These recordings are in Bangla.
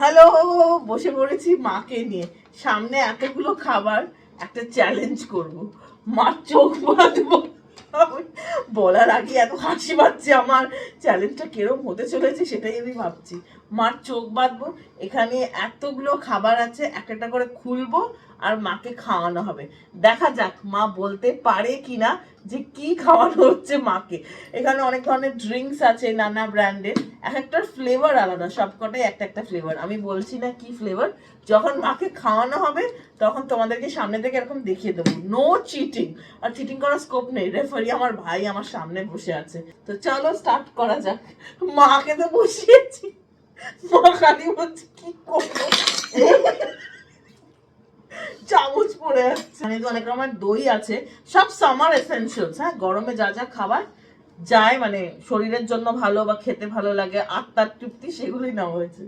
হ্যালো, বসে পড়েছি মাকে নিয়ে। সামনে এতগুলো খাবার, একটা চ্যালেঞ্জ করব। মার চোখ বাঁধবো। বলার আগে এত হাসি পাচ্ছে আমার। চ্যালেঞ্জটা কিরম হতে চলেছে সেটাই আমি ভাবছি। মার চোখ বাঁধবো, এখানে এতগুলো খাবার আছে, একটা করে খুলবো আর মাকে খাওয়ানো হবে। দেখা যাক মা বলতে পারে কিনা যে কি খাওয়ানো হচ্ছে মাকে। এখানে অনেক ধরনের ড্রিঙ্কস আছে নানা ব্র্যান্ডের, এক একটার ফ্লেভার আলাদা, সবকটাই একটা একটা ফ্লেভার। আমি বলছি না কি ফ্লেভার, যখন মাকে খাওয়ানো হবে তখন তোমাদেরকে সামনে থেকে এরকম দেখিয়ে দেবো। নো চিটিং, আর চিটিং করার স্কোপ নেই। রেফারি আমার ভাই আমার সামনে বসে আছে। তো চলো স্টার্ট করা যাক। মাকে তো বসিয়েছি, মা খালি বলছে কি করবো, চামচ পড়ে যাচ্ছে। মানে অনেক রকমের দই আছে, সব সামার এসেনশিয়ালস। হ্যাঁ, গরমে যা যা খাবার যায়, মানে শরীরের জন্য ভালো বা খেতে ভালো লাগে, আত্মার তৃপ্তি, সেগুলোই নেওয়া হয়েছে।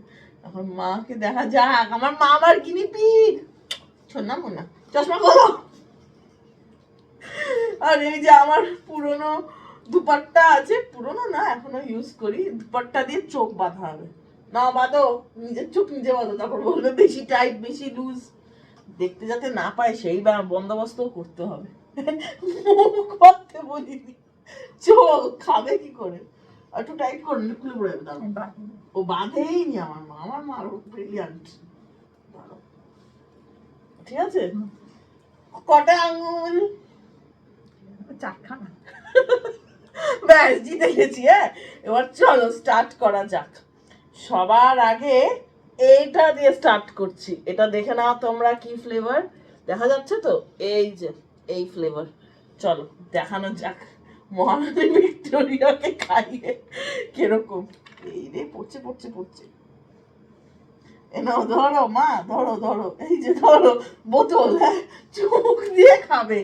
এখন মাকে দেখা যাক। আমার মা আমার গিনি পিগ। শোনা মোনা চশমা খোলো। আর এই যে আমার পুরনো দুপাট্টা আছে, পুরনো না এখনো ইউজ করি, দুপাট্টা দিয়ে চোখ বাঁধা হবে। না বাঁধো, নিজের চোখ নিজে বাঁধো, তারপর বলবে বেশি টাইট বেশি লুজ। দেখতে যাতে না পায় সেই বন্দোবস্ত করতে হবে। মুখ করতে বলিনি, চোখ খাবে কি করে, একটু টাইট করলে খুলে পড়ে যাবে। ও বাঁধেই নি আমার মা। আমার মা আরো ব্রিলিয়ান্ট। ঠিক আছে, কটা আঙুল? চারখানা। ব্যাস জিতে গেছি। হ্যাঁ, এবার চলো স্টার্ট করা যাক। সবার আগে এইটা দিয়ে স্টার্ট করছি। এটা দেখে নাও তোমরা কি ফ্লেভার, দেখা যাচ্ছে তো? এই যে এই ফ্লেভার। চলো দেখানো যাক মহারানী ভিক্টোরিয়াকে খাইয়ে কিরকম। এই রে পড়ছে পড়ছে পড়ছে। এনাও ধরো মা, ধরো ধরো, এই যে ধরো বোতল। হ্যাঁ, চুমুক দিয়ে খাবে।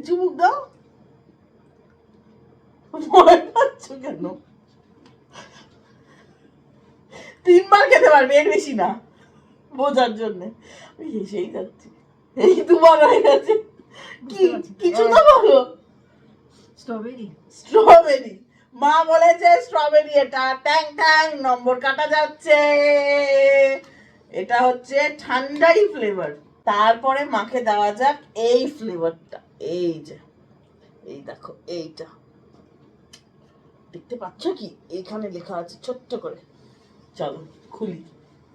চুমুক দাও। ভয় পাচ্ছ কেন? 3 বার খেতে পারবে, এর বেশি না, বোঝার জন্য। আমি হেসেই যাচ্ছি। এই 2 বার হয়ে গেছে। কি কিছু তো বলো। স্ট্রবেরি। স্ট্রবেরি, মা বলেছে স্ট্রবেরি। এটা ট্যাং ট্যাং, নম্বর কাটা যাচ্ছে। এটা হচ্ছে ঠান্ডাই ফ্লেভার। তারপরে মাকে দেওয়া যাক এই ফ্লেভারটা। এই যে এই দেখো, এইটা দেখতে পাচ্ছ কি, এখানে লেখা আছে ছোট্ট করে। চলো খুলি।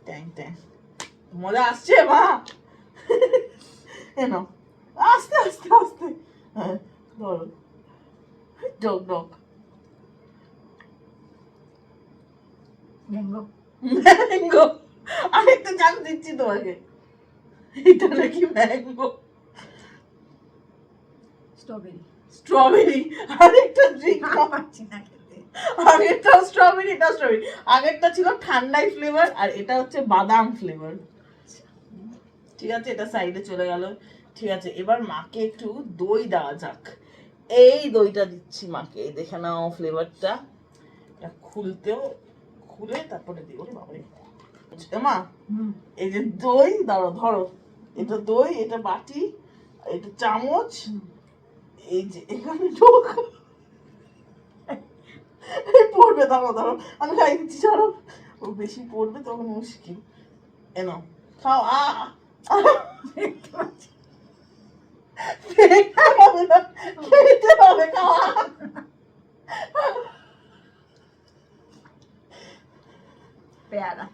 ট্যাং ট্যাং, মজা আসছে মা? এনো, আস্তে আস্তে আস্তে। হ্যাঁ ধরো, ডক ডক। ম্যাঙ্গো। ম্যাঙ্গো, আরেকটা চান্স দিচ্ছি তোমাকে। এটা নাকি ম্যাঙ্গো। স্ট্রবেরি। স্ট্রবেরি, আরেকটা ড্রিঙ্ক পাচ্ছি না খেতে। আগেরটা স্ট্রবেরি, এটা স্ট্রবেরি। আগেরটা ছিল ঠান্ডাই ফ্লেভার, আর এটা হচ্ছে বাদাম ফ্লেভার। ঠিক আছে, এটা সাইডে চলে গেল। ঠিক আছে, এবার মাকে একটু দই দেওয়া যাক। এই দইটা দিচ্ছি মাকে, এই দেখে নাও ফ্লেভারটা। এটা খুলতেও, খুলে তারপরে দিই। ওরে বাবারে মা, এই যে দই দাঁড়ো, ধরো, এটা দই, এটা বাটি, এটা চামচ, এই যে এখানে ঢোক পড়বে। দাঁড়ো দাঁড়ো, আমি খাই দিচ্ছি, ছাড়ো। ও বেশি পড়বে তখন মুশকিল। এনো খাও। খেতে হবে, খাওয়া। পেয়ারা।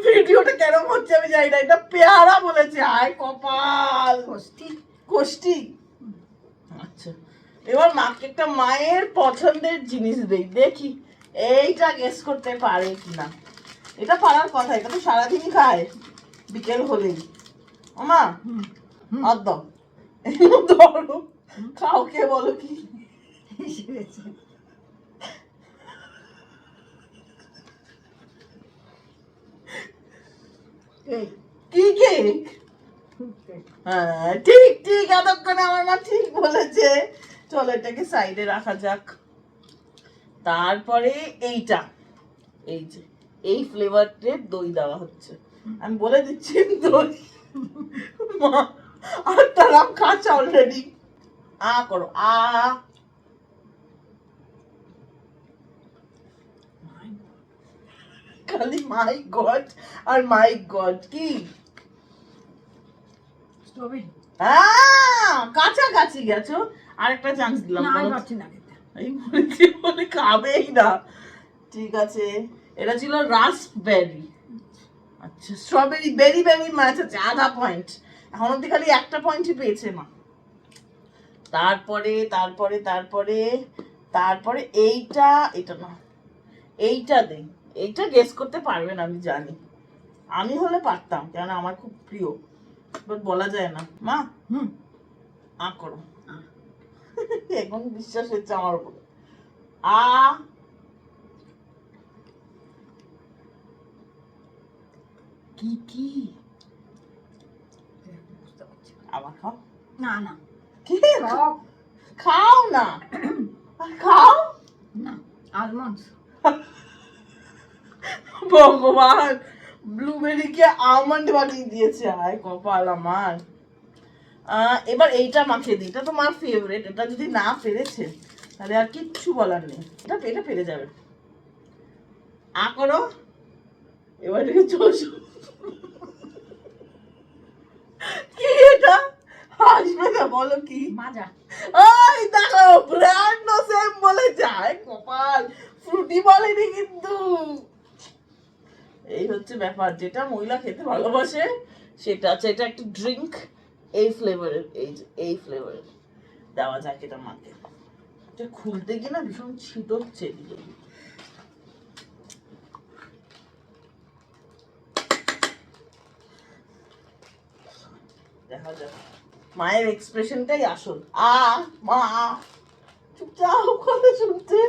ভিডিওটা কেরম হচ্ছে আমি জানি না, এটা পেয়ারা বলেছে। আয় কপাল। কোষ্টি। কোষ্টি, আচ্ছা। এবার মাকে একটা মায়ের পছন্দের জিনিস দেই, দেখি এইটা গেস করতে পারে কিনা। এটা পারার কথা, এটা তো সারাদিনই খায় বিকেল হলেই। আমা অর্ধ ধরো, খাও, কে বলো কি। কি কেক? হ্যাঁ ঠিক ঠিক, এতক্ষণে আমার মা ঠিক বলেছে। চলো এটাকে সাইডে রাখা যাক। তারপরে এইটা, এই যে এই ফ্লেভারের দই দেওয়া হচ্ছে। আমি বলে দিচ্ছি দই। মা আর তারাম খাচ্ছে অলরেডি। করো খালি মাই গড আর মাই গড। কি স্ট্রবেরি? কাছাকাছি গেছো, আরেকটা চান্স দিলাম। না আমি পারছি না খেতে। এই বলেছি বলে খাবেই না। ঠিক আছে, এটা ছিল রাস্পবেরি। আচ্ছা স্ট্রবেরি, বেরি বেরি ম্যাচ আছে, আধা পয়েন্ট। এখন অব্দি খালি একটা পয়েন্টই পেয়েছে মা। তারপরে তারপরে তারপরে তারপরে এইটা, এটা না, এইটা দে। এইটা গেস করতে পারবে না আমি জানি, আমি হলে পারতাম, কেন আমার খুব প্রিয়, বাট বলা যায় না। মা করো। এখন বিশ্বাস হচ্ছে আমার উপরে। কি কি বুঝতে পারছি না। আবার খাও। না না কি টক। খাও না, খাও না আলমন্ডস। ভগবান, ব্লুবেরি কে আলমন্ড বানিয়ে দিয়েছে, আয় কপাল আমার। এবার এইটা মাখিয়ে দিই, এটা তো আমার ফেভারিট। এটা যদি না পেরেছে তাহলে আর কিচ্ছু বলার নেই, এটা পেটে পেরে যাবে। করো এবার, এটাকে চলছো কি এটা, হাসবে না, বলো কি? মাজা। ওই দেখো ব্র্যান্ড সেম বলে যায়, কপাল, ফ্রুটি বলেনি কিন্তু। এই হচ্ছে ব্যাপার, যেটা মহিলা খেতে ভালোবাসে সেটা আছে। এটা একটা ড্রিঙ্ক, এই ফ্লেভারের, এই ফ্লেভারের। দেওয়া যাক এটা মাকে। এটা খুলতে গিয়ে না ভীষণ ছিটচ্ছে এদিকে। দেখা যাক, মায়ের এক্সপ্রেশনটাই আসল। মা চুপচাপ কথা শুনতে।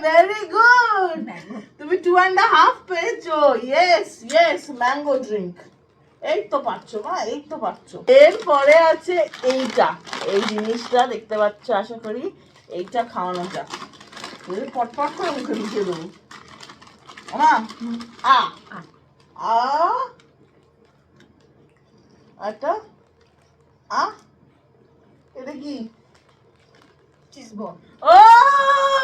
ভেরি গুড, তুমি 2.5 পেয়েছো। Yes yes, mango drink. এই তো পাচ্ছো মা, এই তো পাচ্ছো। এরপরে আছে এইটা, এই জিনিসটা দেখতে পাচ্ছ আশা করি। এইটা খাওয়ানো যাক, পটপট করে মুখে ঢুকিয়ে দেবো। মা এটা এটা কি? Cheese ball. ও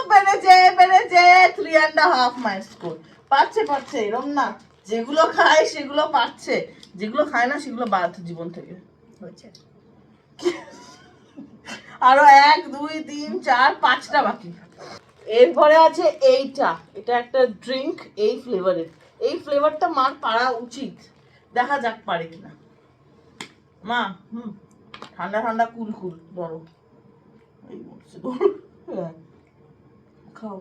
পেরেছে পেরেছে, 3.5 মাইল স্কোর। পাচ্ছে পাচ্ছে, এরম না, যেগুলো খায় সেগুলো পাচ্ছে, যেগুলো খায় না সেগুলো বাদ জীবন থেকে। হয়েছে। আরো 1 2 3 4 5টা বাকি। এরপরে আছে এইটা, এটা একটা ড্রিঙ্ক, এই ফ্লেভারের। এই ফ্লেভারটা মার পারা উচিত, দেখা যাক পারে কিনা। মা ঠান্ডা ঠান্ডা কুল কুল ধরো, এই বলছে ধরো, খাও।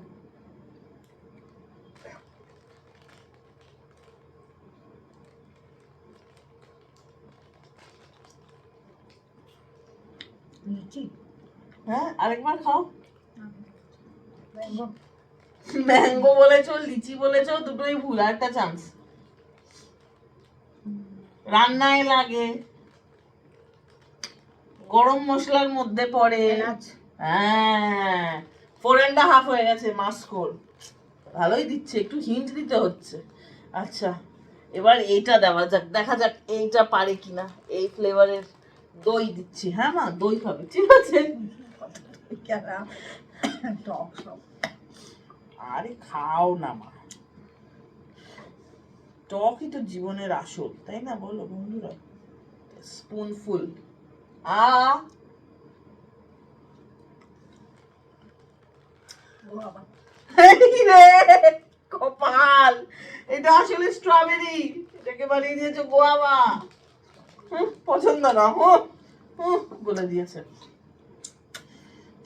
লিচি। হ্যাঁ আরেকবার খাও। ম্যাঙ্গো। ম্যাঙ্গো বলেছো, লিচি বলেছো, দুটোই ভুল। একটা চান্স, রান্নায় লাগে, গরম মশলার মধ্যে পড়ে। হ্যাঁ 4.5 হয়ে গেছে মাস্কোর। ভালোই দিচ্ছে, একটু হিন্ট দিতে হচ্ছে। আচ্ছা এবার এইটা দেওয়া যাক, দেখা যাক এইটা পারে কিনা। এই ফ্লেভারের দই দিচ্ছি। হ্যাঁ মা দই খাবে, ঠিক আছে। টক সব। আরে খাও না মা, টকই তো জীবনের আসল, তাই না বলো বন্ধুরা? স্পুনফুল। কপাল, এটা আসলে স্ট্রবেরি, এটাকে বানিয়ে দিয়েছো গোয়াবা। পছন্দ না বলে দিয়েছে।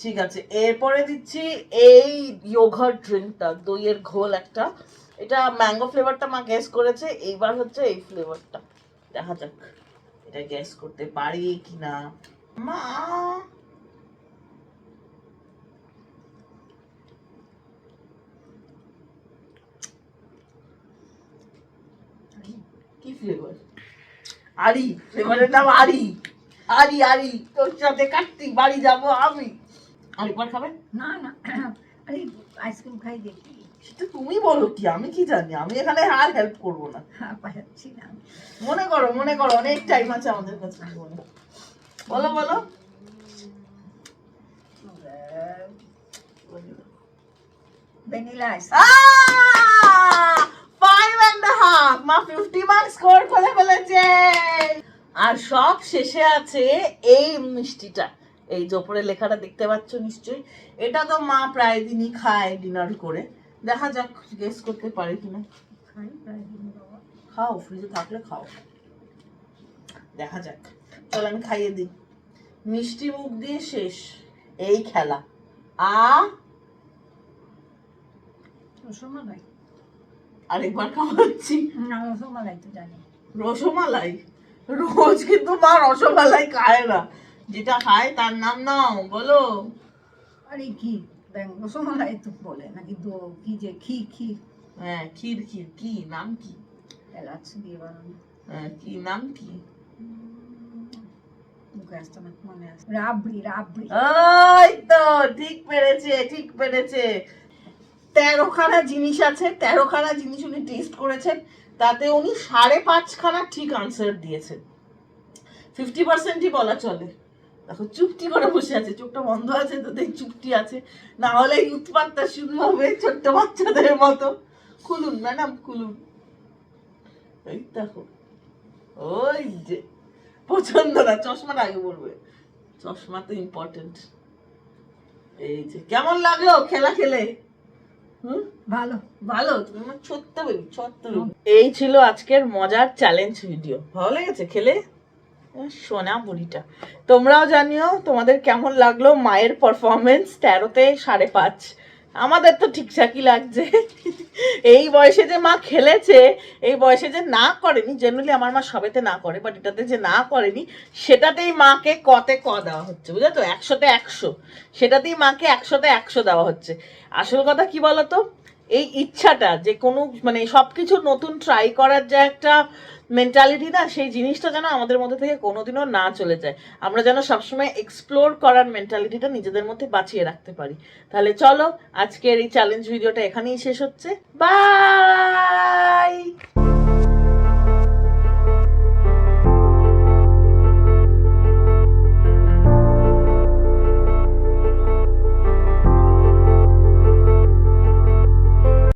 ঠিক আছে, এরপরে দিচ্ছি এই ইয়োগার্ট ড্রিঙ্কটা, দইয়ের ঘোল একটা। এটা ম্যাঙ্গো ফ্লেভারটা মা গ্যাস করেছে, এইবার হচ্ছে এই ফ্লেভারটা। দেখা যাক এটা গ্যাস করতে পারি কিনা। মা কি ফ্লেভার? আরি, ফ্লেভারের নাম আরি। আরি আরি, তোর সাথে কাটতি বাড়ি যাবো আমি। আরেকবার খাবে? না না, আরে আইসক্রিম খাই দেখি। সেটা তুমি বলো, কি আমি কি জানি, আমি এখানে আর হেল্প করবো না। পাচ্ছি না। মনে করো অনেক টাইম আছে আমাদের কাছে। বলো বলো। ভ্যানিলা আইস 5.5 মা 50 মার্ক স্কোর করে ফেলেছে। আর সব শেষে আছে এই মিষ্টিটা, এই যে ওপরে লেখাটা দেখতে পাচ্ছ নিশ্চয়ই, এটা তো মা প্রায় দিনই খায় ডিনার করে। দেখা যাক গেস করতে পারে কিনা। খাই প্রায় দিন বাবা। খাও, ফ্রিজে থাকলে খাও, দেখা যাক। চল আমি খাইয়ে দিই। মিষ্টি মুখ দিয়ে শেষ এই খেলা। রসমালাই। আরেকবার খাওয়াচ্ছি। না, রসমালাই তো জানি। রসমালাই? রোজ কিন্তু মা রসমালাই খায় না, যেটা খায় তার নাম নাও, বলো। আরে কি রসমালাই তো বলে নাকি? তো কি যে ক্ষীর। হ্যাঁ, ক্ষীর। কি নাম কি? এলাচ দিয়ে বানানো। হ্যাঁ, কি নাম কি? মুখে আসতো না, মনে আসছে। রাবড়ি। ওই তো, ঠিক পেরেছে। 13খানা জিনিস আছে, 13খানা জিনিস উনি টেস্ট করেছেন, তাতে উনি 5.5 খানা ঠিক আনসার দিয়েছেন। 50%ই বলা চলে। দেখো চুপটি করে বসে আছে, চোখটা বন্ধ আছে তো দেখ চুপটি আছে, না হলে এই উৎপাতটা শুরু হবে ছোট্ট বাচ্চাদের মতো। খুলুন ম্যাডাম, খুলুন। এই দেখো, ওই যে পছন্দ না, চশমাটা আগে পড়বে, চশমা তো ইম্পর্টেন্ট। এই যে কেমন লাগলো খেলা খেলে? ভালো, তুমি আমার ছোট্ট বেবি। এই ছিল আজকের মজার চ্যালেঞ্জ ভিডিও। ভালো লেগেছে খেলে? সোনা বুড়িটা। তোমরাও জানিও তোমাদের কেমন লাগলো মায়ের পারফরমেন্স 13তে 5.5। আমাদের তো ঠিকঠাকই লাগছে। এই বয়সে যে মা খেলেছে, এই বয়সে যে না করেনি, জেনারেলি আমার মা সবেতে না করে, বাট এটাতে যে না করেনি সেটাতেই মাকে কতে ক দেওয়া হচ্ছে, বুঝলে তো? 100তে 100, সেটাতেই মাকে 100তে 100 দেওয়া হচ্ছে। আসল কথা কি বলতো, এই ইচ্ছাটা যে কোনো মানে সবকিছু নতুন ট্রাই করার যে একটা মেন্টালিটি না, সেই জিনিসটা যেন আমাদের মধ্যে থেকে কোনোদিনও না চলে যায়। আমরা যেন সবসময় এক্সপ্লোর করার মেন্টালিটিটা নিজেদের মধ্যে বাঁচিয়ে রাখতে পারি। তাহলে চলো আজকের এই চ্যালেঞ্জ ভিডিওটা এখানেই শেষ হচ্ছে। বাই।